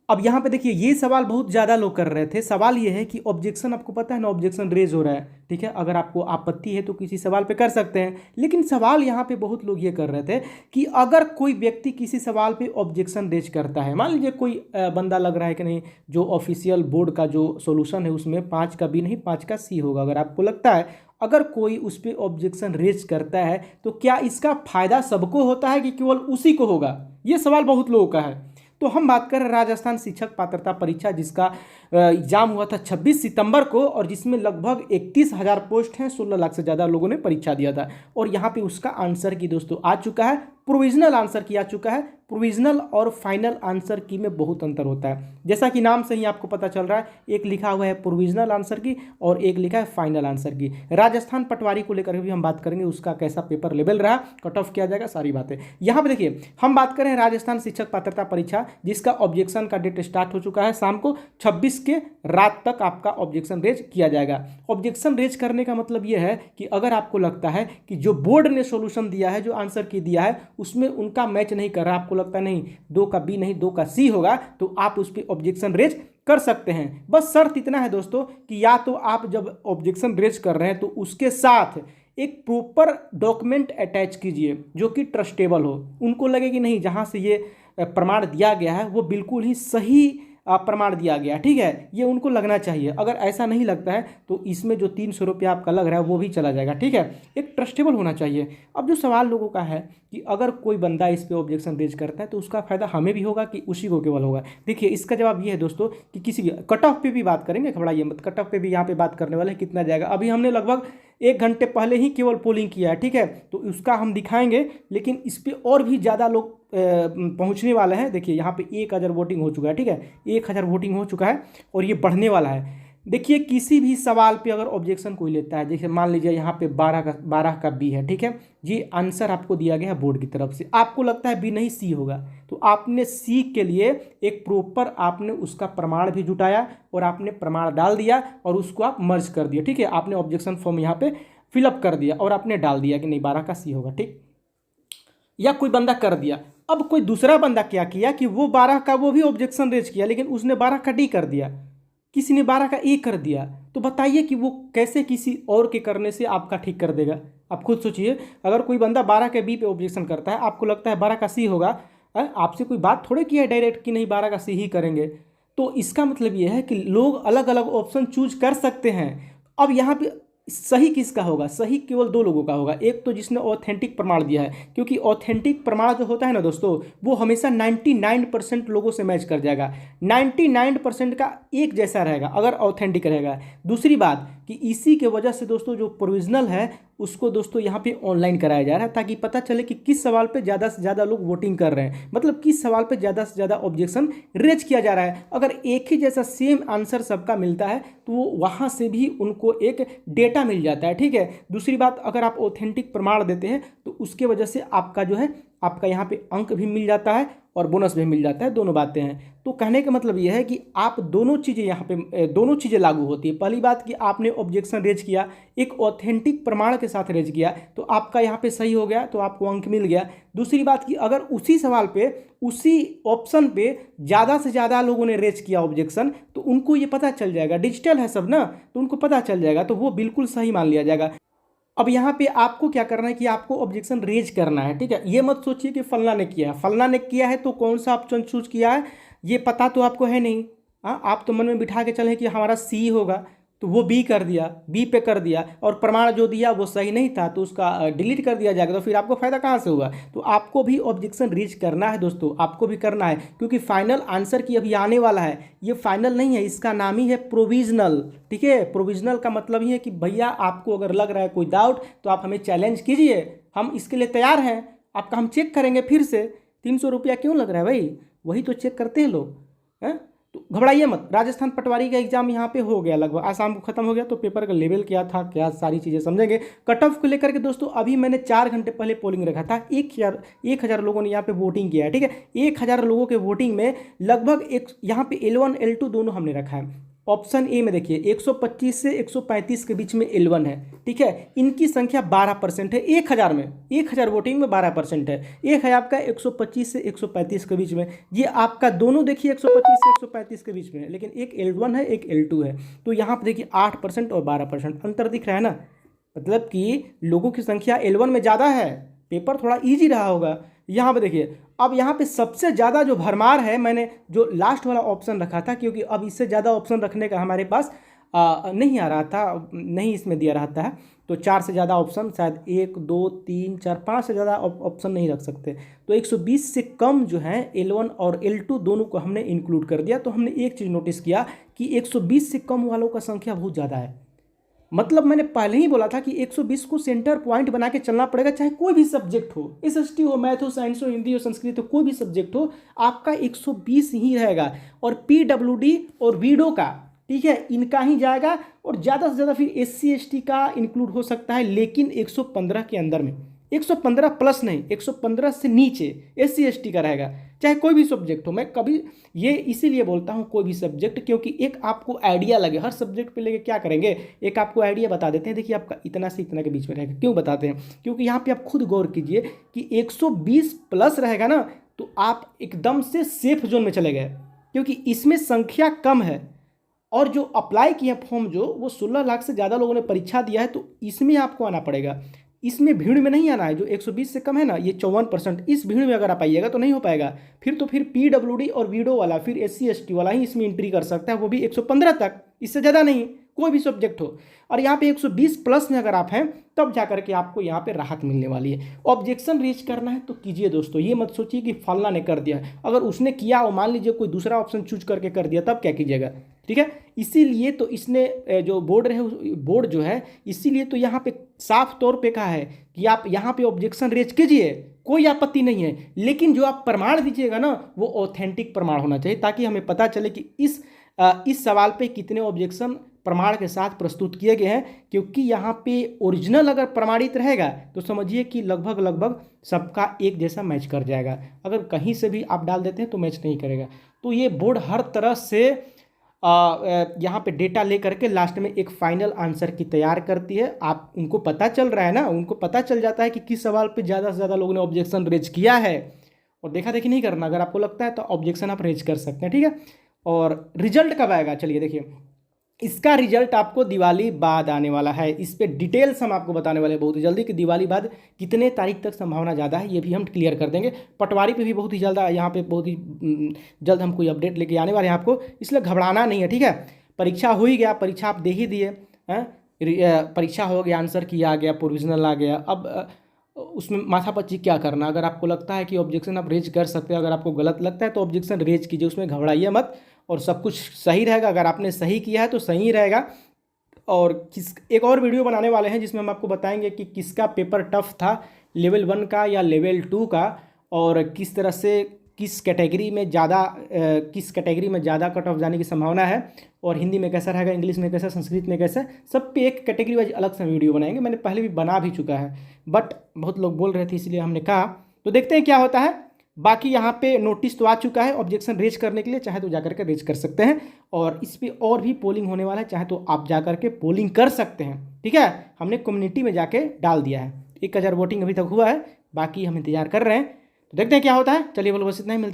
अब यहाँ पे देखिए, ये सवाल बहुत ज़्यादा लोग कर रहे थे। सवाल ये है कि ऑब्जेक्शन, आपको पता है ना, ऑब्जेक्शन रेज हो रहा है, ठीक है। अगर आपको आपत्ति है तो किसी सवाल पे कर सकते हैं, लेकिन सवाल यहाँ पे बहुत लोग ये कर रहे थे कि अगर कोई व्यक्ति किसी सवाल पे ऑब्जेक्शन रेज करता है, मान लीजिए कोई बंदा लग रहा है कि नहीं, जो ऑफिशियल बोर्ड का जो सोल्यूशन है उसमें 5 का बी नहीं 5 का सी होगा, अगर आपको लगता है अगर कोई उस पर ऑब्जेक्शन रेज करता है तो क्या इसका फायदा सबको होता है कि केवल उसी को होगा? ये सवाल बहुत लोगों का है। तो हम बात कर रहे हैं राजस्थान शिक्षक पात्रता परीक्षा, जिसका एग्जाम हुआ था 26 सितंबर को, और जिसमें लगभग 31,000 पोस्ट हैं, 16 लाख से ज़्यादा लोगों ने परीक्षा दिया था। और यहाँ पे उसका आंसर की दोस्तों आ चुका है, प्रोविजनल आंसर की आ चुका है। प्रोविजनल और फाइनल आंसर की में बहुत अंतर होता है, जैसा कि नाम से ही आपको पता चल रहा है। एक लिखा हुआ है प्रोविजनल आंसर की और एक लिखा है फाइनल आंसर की। राजस्थान पटवारी को लेकर भी हम बात करेंगे, उसका कैसा पेपर लेवल रहा, कट ऑफ किया जाएगा, सारी बातें यहाँ पे देखिए। हम बात करें राजस्थान शिक्षक पात्रता परीक्षा, जिसका ऑब्जेक्शन का डेट स्टार्ट हो चुका है शाम को 26 के रात तक आपका ऑब्जेक्शन रेज किया जाएगा। ऑब्जेक्शन रेज करने का मतलब यह है कि अगर आपको लगता है कि जो बोर्ड ने सॉल्यूशन दिया है, जो आंसर की दिया है, उसमें उनका मैच नहीं कर रहा, आपको लगता है नहीं 2 का बी नहीं 2 का सी होगा, तो आप उस पर ऑब्जेक्शन रेज कर सकते हैं। बस शर्त इतना है दोस्तों कि या तो आप जब ऑब्जेक्शन रेज कर रहे हैं तो उसके साथ एक प्रॉपर डॉक्यूमेंट अटैच कीजिए जो कि ट्रस्टेबल हो, उनको लगे कि नहीं जहां से ये प्रमाण दिया गया है वो बिल्कुल ही सही प्रमाण दिया गया, ठीक है, ये उनको लगना चाहिए। अगर ऐसा नहीं लगता है तो इसमें जो 300 रुपया आपका लग रहा है वो भी चला जाएगा, ठीक है। एक ट्रस्टेबल होना चाहिए। अब जो सवाल लोगों का है कि अगर कोई बंदा इस पे ऑब्जेक्शन रेज करता है तो उसका फायदा हमें भी होगा कि उसी को केवल होगा? देखिए, इसका जवाब ये है दोस्तों कि किसी भी कट ऑफ पे भी बात करेंगे, घबराइए मत, कट ऑफ पे भी यहाँ पे बात करने वाले हैं। कितना जाएगा अभी हमने लगभग 1 घंटे पहले ही केवल पोलिंग किया है, ठीक है, तो उसका हम दिखाएंगे, लेकिन इस पर और भी ज़्यादा लोग पहुंचने वाले हैं। देखिए यहाँ पे 1,000 वोटिंग हो चुका है, ठीक है, 1,000 वोटिंग हो चुका है और ये बढ़ने वाला है। देखिए, किसी भी सवाल पे अगर ऑब्जेक्शन कोई लेता है, जैसे मान लीजिए यहाँ पे 12 का बी है, ठीक है, ये आंसर आपको दिया गया है बोर्ड की तरफ से, आपको लगता है बी नहीं सी होगा, तो आपने सी के लिए एक प्रॉपर आपने उसका प्रमाण भी जुटाया और आपने प्रमाण डाल दिया और उसको आप मर्ज कर दिया, ठीक है, आपने ऑब्जेक्शन फॉर्म यहाँ पे फिलअप कर दिया और आपने डाल दिया कि नहीं 12 का सी होगा, ठीक। या कोई बंदा कर दिया। अब कोई दूसरा बंदा क्या किया कि वो 12 का वो भी ऑब्जेक्शन रेज किया, लेकिन उसने 12 का डी कर दिया, किसी ने 12 का ए कर दिया। तो बताइए कि वो कैसे किसी और के करने से आपका ठीक कर देगा? आप खुद सोचिए, अगर कोई बंदा 12 के बी पे ऑब्जेक्शन करता है, आपको लगता है 12 का सी होगा, आपसे कोई बात थोड़े की है डायरेक्ट कि नहीं 12 का सी ही करेंगे। तो इसका मतलब ये है कि लोग अलग अलग ऑप्शन चूज कर सकते हैं। अब यहाँ पे सही किसका होगा? सही केवल 2 लोगों का होगा। एक तो जिसने ऑथेंटिक प्रमाण दिया है, क्योंकि ऑथेंटिक प्रमाण जो होता है ना दोस्तों, वो हमेशा 99% लोगों से मैच कर जाएगा, 99% का एक जैसा रहेगा अगर ऑथेंटिक रहेगा। दूसरी बात कि इसी के वजह से दोस्तों जो प्रोविजनल है उसको दोस्तों यहाँ पे ऑनलाइन कराया जा रहा है, ताकि पता चले कि किस सवाल पे ज़्यादा से ज़्यादा लोग वोटिंग कर रहे हैं, मतलब किस सवाल पे ज़्यादा से ज़्यादा ऑब्जेक्शन रेज किया जा रहा है। अगर एक ही जैसा सेम आंसर सबका मिलता है तो वो वहाँ से भी उनको एक डेटा मिल जाता है, ठीक है। दूसरी बात, अगर आप ऑथेंटिक प्रमाण देते हैं तो उसके वजह से आपका जो है आपका यहाँ पे अंक भी मिल जाता है और बोनस भी मिल जाता है, दोनों बातें हैं। तो कहने का मतलब यह है कि आप दोनों चीज़ें यहाँ पे दोनों चीज़ें लागू होती है। पहली बात कि आपने ऑब्जेक्शन रेज किया, एक ऑथेंटिक प्रमाण के साथ रेज किया, तो आपका यहाँ पे सही हो गया, तो आपको अंक मिल गया। दूसरी बात कि अगर उसी सवाल पे उसी ऑप्शन पे ज़्यादा से ज़्यादा लोगों ने रेज किया ऑब्जेक्शन, तो उनको ये पता चल जाएगा, डिजिटल है सब ना, तो उनको पता चल जाएगा, तो वो बिल्कुल सही मान लिया जाएगा। अब यहाँ पे आपको क्या करना है कि आपको ऑब्जेक्शन रेज करना है, ठीक है। ये मत सोचिए कि फलना ने किया है, फलना ने किया है तो कौन सा ऑप्शन चूज किया है ये पता तो आपको है नहीं। हाँ, आप तो मन में बिठा के चले कि हमारा सी होगा, तो वो बी कर दिया, बी पे कर दिया, और प्रमाण जो दिया वो सही नहीं था तो उसका डिलीट कर दिया जाएगा, तो फिर आपको फायदा कहाँ से होगा? तो आपको भी ऑब्जेक्शन रेज करना है दोस्तों, आपको भी करना है, क्योंकि फाइनल आंसर की अभी आने वाला है। ये फाइनल नहीं है, इसका नाम ही है प्रोविजनल, ठीक है। प्रोविजनल का मतलब ही है कि भैया आपको अगर लग रहा है कोई डाउट तो आप हमें चैलेंज कीजिए, हम इसके लिए तैयार हैं, आपका हम चेक करेंगे फिर से। 300 रुपया क्यों लग रहा है भाई? वही तो चेक करते हैं लोग, हैं। तो घबराइए मत, राजस्थान पटवारी का एग्जाम यहाँ पे हो गया, लगभग आज शाम को खत्म हो गया। तो पेपर का लेवल क्या था, क्या सारी चीज़ें समझेंगे। कट ऑफ को लेकर के दोस्तों अभी मैंने 4 घंटे पहले पोलिंग रखा था, 1,000 लोगों ने यहाँ पे वोटिंग किया है, ठीक है। 1,000 लोगों के वोटिंग में लगभग एक यहाँ पे L1 L2 दोनों हमने रखा है। ऑप्शन ए में देखिए 125 से 135 के बीच में L1 है, ठीक है। इनकी संख्या 12% है 1000 में, 1000 वोटिंग में 12% है। एक है आपका 125 से 135 के बीच में, ये आपका दोनों देखिए 125 से 135 के बीच में है, लेकिन एक L1 है एक L2 है। तो यहाँ पर देखिए 8% और 12% अंतर दिख रहा है ना, मतलब कि लोगों की संख्या L1 में ज़्यादा है, पेपर थोड़ा ईजी रहा होगा। यहाँ पे देखिए अब यहाँ पे सबसे ज़्यादा जो भरमार है, मैंने जो लास्ट वाला ऑप्शन रखा था, क्योंकि अब इससे ज़्यादा ऑप्शन रखने का हमारे पास नहीं आ रहा था, नहीं इसमें दिया रहता है, तो 4 से ज़्यादा ऑप्शन शायद 1 2 3 4 5 से ज़्यादा ऑप्शन नहीं रख सकते। तो 120 से कम जो है L1 और L2 दोनों को हमने इंक्लूड कर दिया। तो हमने एक चीज़ नोटिस किया कि 120 से कम वालों का संख्या बहुत ज़्यादा है। मतलब मैंने पहले ही बोला था कि 120 को सेंटर पॉइंट बना के चलना पड़ेगा, चाहे कोई भी सब्जेक्ट हो, एसएसटी हो, मैथ हो, साइंस हो, हिंदी हो, संस्कृत हो, कोई भी सब्जेक्ट हो, आपका 120 ही रहेगा। और पीडब्ल्यूडी और वीडो का, ठीक है, इनका ही जाएगा, और ज़्यादा से ज़्यादा फिर एससी एसटी का इंक्लूड हो सकता है, लेकिन 115 के अंदर में, 115 प्लस नहीं, 115 से नीचे एससी एसटी का रहेगा, चाहे कोई भी सब्जेक्ट हो। मैं कभी ये इसीलिए बोलता हूँ कोई भी सब्जेक्ट, क्योंकि एक आपको आइडिया लगे। हर सब्जेक्ट पे लेके क्या करेंगे, एक आपको आइडिया बता देते हैं, देखिए आपका इतना से इतना के बीच में रहेगा। क्यों बताते हैं, क्योंकि यहाँ पे आप खुद गौर कीजिए कि 120 प्लस रहेगा ना, तो आप एकदम से सेफ जोन में चले गए, क्योंकि इसमें संख्या कम है, और जो अप्लाई किया फॉर्म जो वो 16 लाख से ज़्यादा लोगों ने परीक्षा दिया है, तो इसमें आपको आना पड़ेगा। इसमें भीड़ में नहीं आना है, जो 120 से कम है ना, ये 54%, इस भीड़ में अगर आप आइएगा तो नहीं हो पाएगा। फिर तो फिर पीडब्ल्यूडी और वीडो वाला, फिर एससी एसटी वाला ही इसमें एंट्री कर सकता है, वो भी 115 तक, इससे ज़्यादा नहीं, कोई भी सब्जेक्ट हो। और यहाँ पे 120 प्लस में अगर आप हैं, तब जाकर के आपको यहाँ पे राहत मिलने वाली है। ऑब्जेक्शन रेज करना है तो कीजिए दोस्तों, ये मत सोचिए कि फलना ने कर दिया है। अगर उसने किया और मान लीजिए कोई दूसरा ऑप्शन चूज करके कर दिया, तब क्या कीजिएगा, ठीक है। इसीलिए तो इसने जो बोर्ड जो है, इसीलिए तो यहाँ पे साफ तौर पे कहा है कि आप यहाँ पे ऑब्जेक्शन रेज कीजिए, कोई आपत्ति नहीं है, लेकिन जो आप प्रमाण दीजिएगा ना, वो ऑथेंटिक प्रमाण होना चाहिए, ताकि हमें पता चले कि इस सवाल पे कितने ऑब्जेक्शन प्रमाण के साथ प्रस्तुत किए गए हैं। क्योंकि यहाँ पे ओरिजिनल अगर प्रमाणित रहेगा तो समझिए कि लगभग सबका एक जैसा मैच कर जाएगा। अगर कहीं से भी आप डाल देते हैं तो मैच नहीं करेगा। तो ये बोर्ड हर तरह से यहाँ पे डेटा ले करके लास्ट में एक फाइनल आंसर की तैयार करती है। आप उनको पता चल रहा है ना, उनको पता चल जाता है कि किस सवाल पे ज़्यादा से ज़्यादा लोगों ने ऑब्जेक्शन रेज किया है, और देखा देखी नहीं करना। अगर आपको लगता है तो ऑब्जेक्शन आप रेज कर सकते हैं, ठीक है। और रिजल्ट कब आएगा, चलिए देखिए, इसका रिजल्ट आपको दिवाली बाद आने वाला है। इस पे डिटेल्स हम आपको बताने वाले हैं बहुत ही जल्दी कि दिवाली बाद कितने तारीख तक संभावना ज़्यादा है, ये भी हम क्लियर कर देंगे। पटवारी पे भी बहुत ही जल्द, यहाँ पे बहुत ही जल्द हम कोई अपडेट लेके आने वाले हैं आपको, इसलिए घबराना नहीं है, ठीक है। परीक्षा हो ही गया, परीक्षा आप दे ही दिए हैं, परीक्षा हो गया, आंसर की आ गया, प्रोविजनल आ गया, अब उसमें माथापच्ची क्या करना। अगर आपको लगता है कि ऑब्जेक्शन आप रेज कर सकते हैं, अगर आपको गलत लगता है तो ऑब्जेक्शन रेज कीजिए, उसमें घबराइए मत, और सब कुछ सही रहेगा। अगर आपने सही किया है तो सही रहेगा। और एक और वीडियो बनाने वाले हैं जिसमें हम आपको बताएंगे कि किसका पेपर टफ था, लेवल 1 का या लेवल 2 का, और किस तरह से किस कैटेगरी में ज़्यादा कट ऑफ जाने की संभावना है, और हिंदी में कैसा रहेगा, इंग्लिश में कैसा, संस्कृत में कैसा, सब पे एक कैटेगरी वाइज अलग से वीडियो बनाएंगे। मैंने पहले भी बना भी चुका है, बट बहुत लोग बोल रहे थे इसलिए हमने कहा। तो देखते हैं क्या होता है। बाकी यहाँ पे नोटिस तो आ चुका है ऑब्जेक्शन रेज करने के लिए, चाहे तो जाकर के रेज कर सकते हैं, और इस पर और भी पोलिंग होने वाला है, चाहे तो आप जाकर के पोलिंग कर सकते हैं, ठीक है। हमने कम्युनिटी में जाके डाल दिया है, 1000 वोटिंग अभी तक हुआ है, बाकी हम इंतजार कर रहे हैं, तो देखते हैं क्या होता है। चलिए बोलो, बस इतना ही, मिलते हैं।